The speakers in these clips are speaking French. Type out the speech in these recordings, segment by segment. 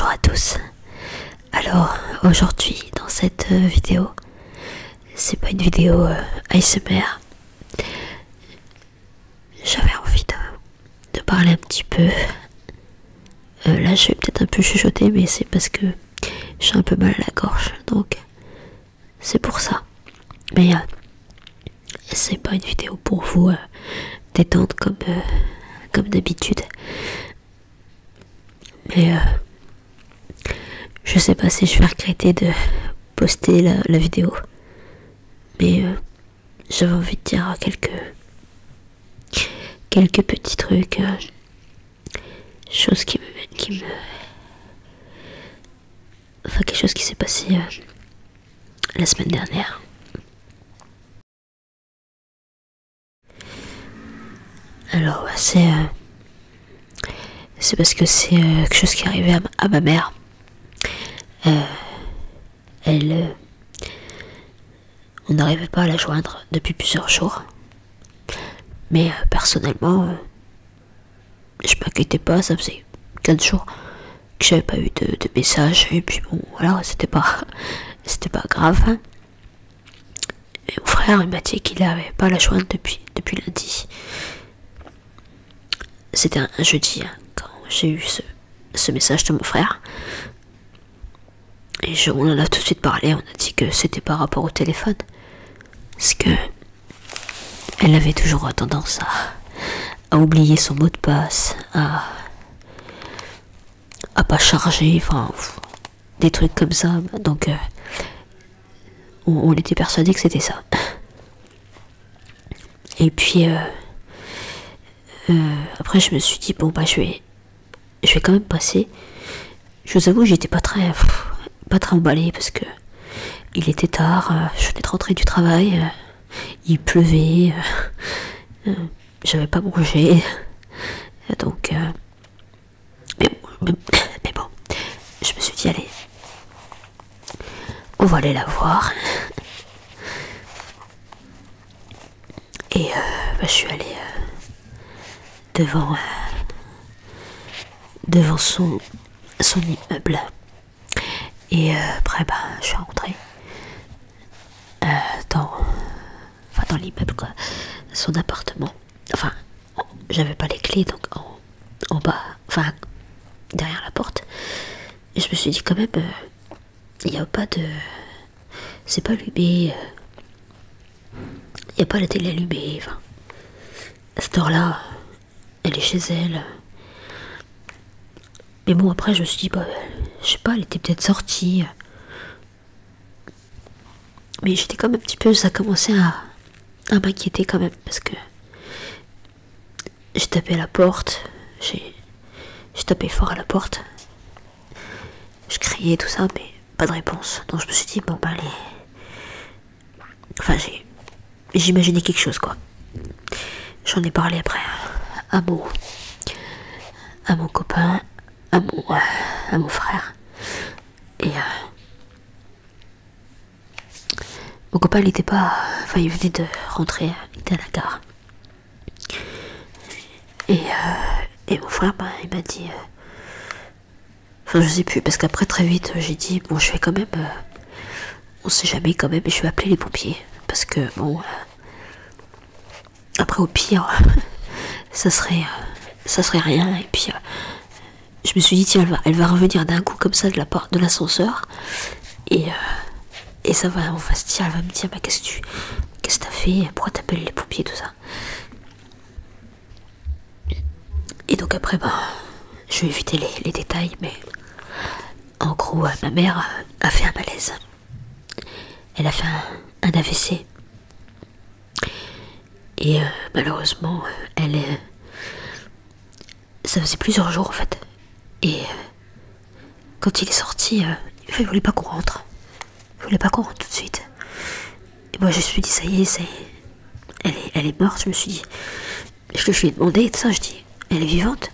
Bonjour à tous. Alors aujourd'hui dans cette vidéo, c'est pas une vidéo ASMR. J'avais envie de parler un petit peu. Là je vais peut-être un peu chuchoter, mais c'est parce que j'ai un peu mal à la gorge, donc c'est pour ça. Mais c'est pas une vidéo pour vous détendre comme d'habitude. Mais je sais pas si je vais regretter de poster la vidéo. Mais j'avais envie de dire quelques petits trucs, choses enfin quelque chose qui s'est passé la semaine dernière. Alors c'est parce que c'est quelque chose qui est arrivé à ma mère. On n'arrivait pas à la joindre depuis plusieurs jours. Mais personnellement, je m'inquiétais pas, ça faisait 4 jours que j'avais pas eu de message. Et puis bon, voilà, c'était pas grave. Hein. Et mon frère, il m'a dit qu'il n'avait pas à la joindre depuis lundi. C'était un jeudi, hein, quand j'ai eu ce message de mon frère. Et on en a tout de suite parlé, on a dit que c'était par rapport au téléphone. Parce que elle avait toujours tendance à oublier son mot de passe, à pas charger, enfin des trucs comme ça. Donc on était persuadé que c'était ça. Et puis après je me suis dit bon bah je vais quand même passer. Je vous avoue j'étais pas très emballée parce que il était tard, je venais de rentrer du travail, il pleuvait, j'avais pas mangé, donc mais bon, je me suis dit allez, on va aller la voir. Et je suis allée devant son immeuble. Et après je suis rentrée dans l'immeuble quoi, son appartement. Enfin, j'avais pas les clés, donc en bas, enfin derrière la porte. Et je me suis dit quand même, il y a pas de, c'est pas allumé, il y a pas la télé allumée. Enfin, à cette heure-là, elle est chez elle. Mais bon, après je me suis dit je sais pas, elle était peut-être sortie. Mais j'étais quand même un petit peu, ça commençait à m'inquiéter quand même, parce que j'ai tapé à la porte, j'ai tapé fort à la porte, je criais tout ça, mais pas de réponse. Donc je me suis dit bon bah allez, enfin j'imaginais quelque chose quoi. J'en ai parlé après à mon copain, à mon frère, et mon copain il était pas, enfin il venait de rentrer, il était à la gare. Et mon frère il m'a dit, enfin je sais plus, parce qu'après très vite j'ai dit bon je vais quand même, on sait jamais quand même, et je vais appeler les pompiers, parce que bon après au pire ça serait rien. Et puis je me suis dit tiens elle va revenir d'un coup comme ça de la part de l'ascenseur, et ça va, on va se dire, elle va me dire bah qu'est-ce que t'as fait, pourquoi t'appelles les pompiers, tout ça. Et donc après je vais éviter les détails, mais en gros ma mère a fait un malaise. Elle a fait un AVC. Et malheureusement ça faisait plusieurs jours en fait. Et quand il est sorti, il voulait pas qu'on rentre. Il voulait pas qu'on rentre tout de suite. Et moi je me suis dit ça y est, elle est morte. Je me suis dit, je lui ai demandé tout ça, je dis elle est vivante.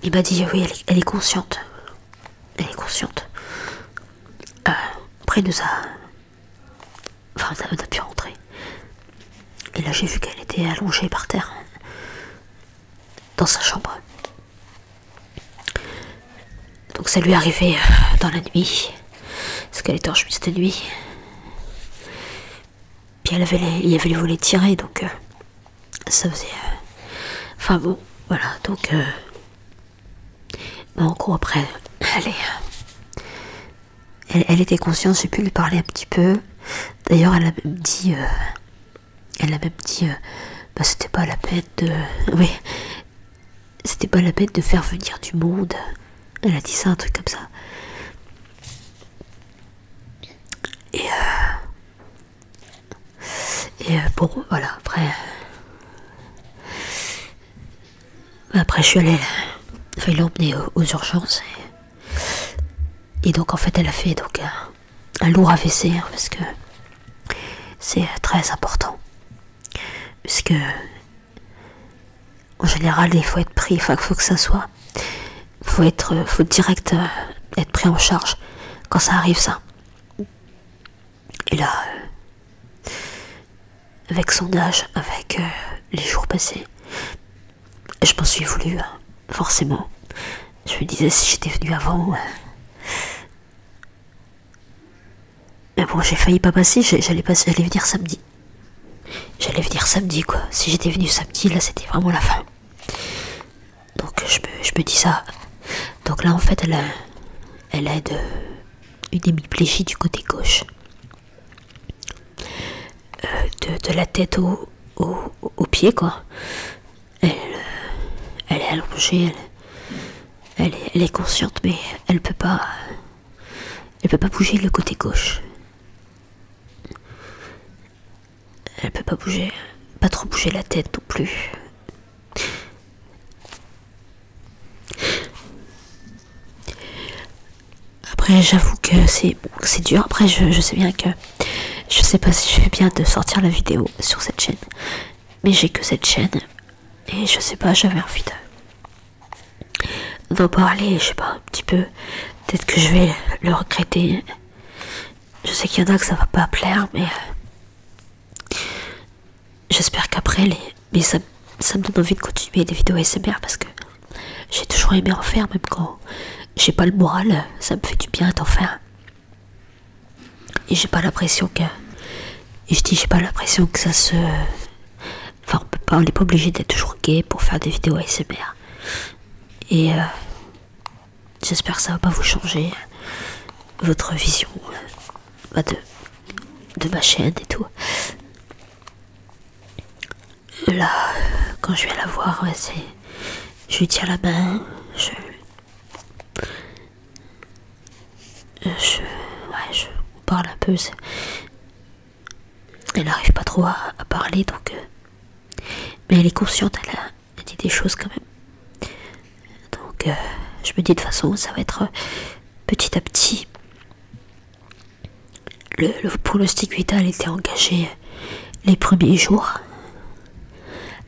Il m'a dit oui, elle est consciente. Elle est consciente. Après enfin on a pu rentrer. Et là j'ai vu qu'elle était allongée par terre dans sa chambre. Donc ça lui arrivait dans la nuit, parce qu'elle était en chemise de nuit. Puis il y avait les volets tirés, donc ça faisait... Enfin bon, voilà, donc... en gros, après, elle était consciente, j'ai pu lui parler un petit peu. D'ailleurs, elle a même dit... bah, c'était pas la peine de... Oui, c'était pas la peine de faire venir du monde. Elle a dit ça, un truc comme ça. Et bon, voilà, après je suis allée, enfin, il l'a emmenée aux urgences. Et donc en fait elle a fait donc un lourd AVC, hein, parce que c'est très important. Puisque en général il faut être pris, enfin il faut que ça soit, faut direct être pris en charge quand ça arrive ça. Et là, avec son âge, avec les jours passés, je m'en suis voulu, forcément. Je me disais si j'étais venue avant. Mais bon, j'ai failli pas passer, j'allais venir samedi. J'allais venir samedi, quoi. Si j'étais venue samedi, là c'était vraiment la fin. Donc je me dis ça. Donc là en fait elle a une hémiplégie du côté gauche. De la tête au pied, quoi. Elle est allongée, elle est consciente, mais elle peut pas bouger le côté gauche. Elle peut pas bouger, pas trop bouger la tête non plus. Après, j'avoue que c'est dur. Après, je sais bien que je sais pas si je fais bien de sortir la vidéo sur cette chaîne, mais j'ai que cette chaîne et je sais pas, j'avais envie d'en parler, je sais pas, un petit peu. Peut-être que je vais le regretter. Je sais qu'il y en a que ça va pas plaire, mais j'espère qu'après mais ça me donne envie de continuer des vidéos ASMR, parce que j'ai toujours aimé en faire, même quand j'ai pas le moral, ça me fait du bien d'en faire. Et j'ai pas l'impression que... Et je dis j'ai pas l'impression que ça se... Enfin on n'est pas obligé d'être toujours gay pour faire des vidéos ASMR. Et j'espère que ça va pas vous changer votre vision de ma chaîne et tout. Là, quand je viens la voir, je lui tiens la main, on parle un peu. Elle n'arrive pas trop à parler, donc... mais elle est consciente, elle dit des choses quand même. Donc, je me dis de toute façon, ça va être petit à petit. Le pronostic vital était engagé les premiers jours.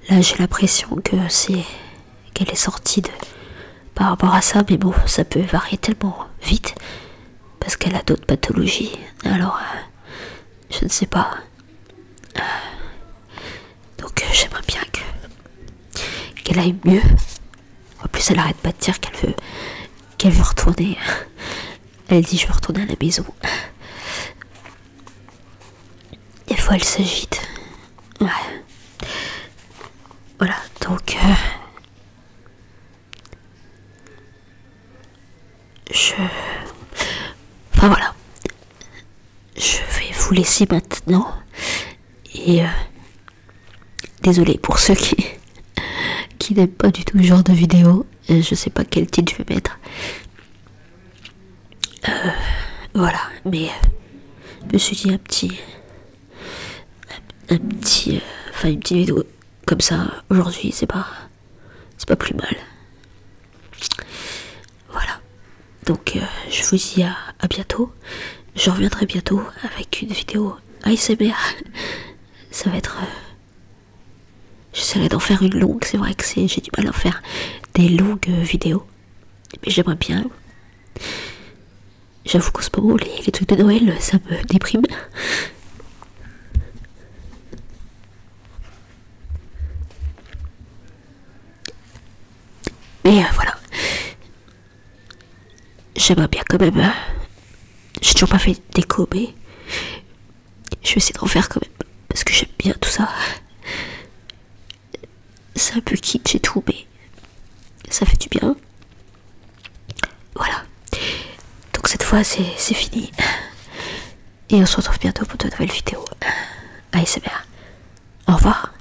Là, j'ai l'impression qu'elle est sortie par rapport à ça, mais bon, ça peut varier tellement vite, parce qu'elle a d'autres pathologies. Alors, je ne sais pas. Donc, j'aimerais bien qu'elle aille mieux. En plus, elle arrête pas de dire qu'elle veut retourner. Elle dit je veux retourner à la maison. Des fois, elle s'agite. Ouais. Voilà, donc enfin voilà, je vais vous laisser maintenant. Et désolé pour ceux qui n'aiment pas du tout ce genre de vidéo. Je sais pas quel titre je vais mettre. Voilà, mais je me suis dit enfin une petite vidéo comme ça aujourd'hui, c'est pas plus mal. Voilà, donc je vous dis à bientôt. Je reviendrai bientôt avec une vidéo ASMR. Ça va être j'essaierai d'en faire une longue. C'est vrai que j'ai du mal à en faire des longues vidéos, mais j'aimerais bien. J'avoue qu'en ce moment les trucs de Noël, ça me déprime. Mais voilà. j'aimerais bien quand même. J'ai toujours pas fait de déco, mais je vais essayer d'en faire quand même. Parce que j'aime bien tout ça. C'est un peu kitsch et tout, mais ça fait du bien. Voilà. Donc cette fois, c'est fini. Et on se retrouve bientôt pour de nouvelles vidéos ASMR. Au revoir.